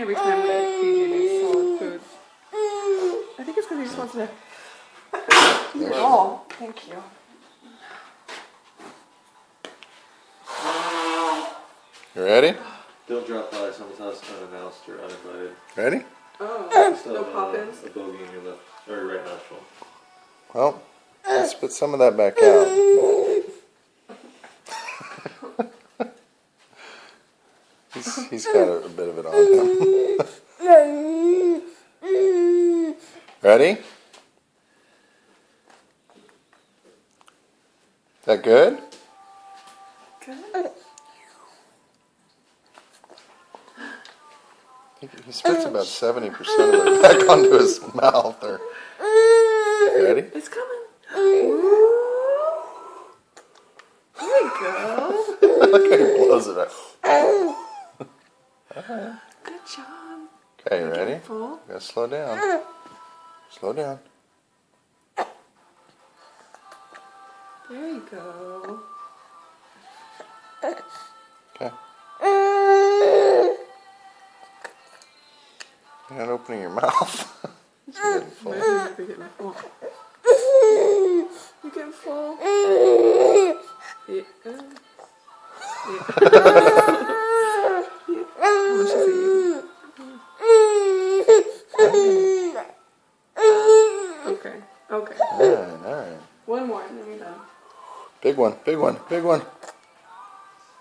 every time we feed you these solid foods. I think it's because he just wants to. Oh, thank you. You ready? Don't drop by someone's house unannounced or uninvited. Ready? Oh, Still no have pop-ins. a bogey in your left or right nostril. Well, let's spit some of that back out. He's got a bit of it on him. Ready? Is that good? Good. He spits about 70% of it back onto his mouth. Or ready? It's coming. Ooh. There you go. Look how he blows it out. Good job. Okay, you ready? Full. Gotta slow down. Slow down. There you go. Okay. You're not opening your mouth. It's getting full. Maybe you're getting full. You getting full? Yeah. How much is it? Okay. Okay. Alright. One more and then we're done. Big one, big one, big one.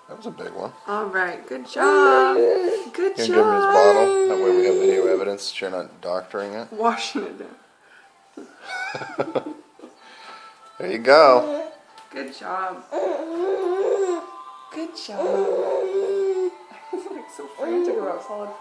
That was a big one. All right. Good job. Good You can job. give him his bottle. That way we have video evidence that you're not doctoring it. Washing it down. There you go. Good job. Good job. I was like so frantic about solid food.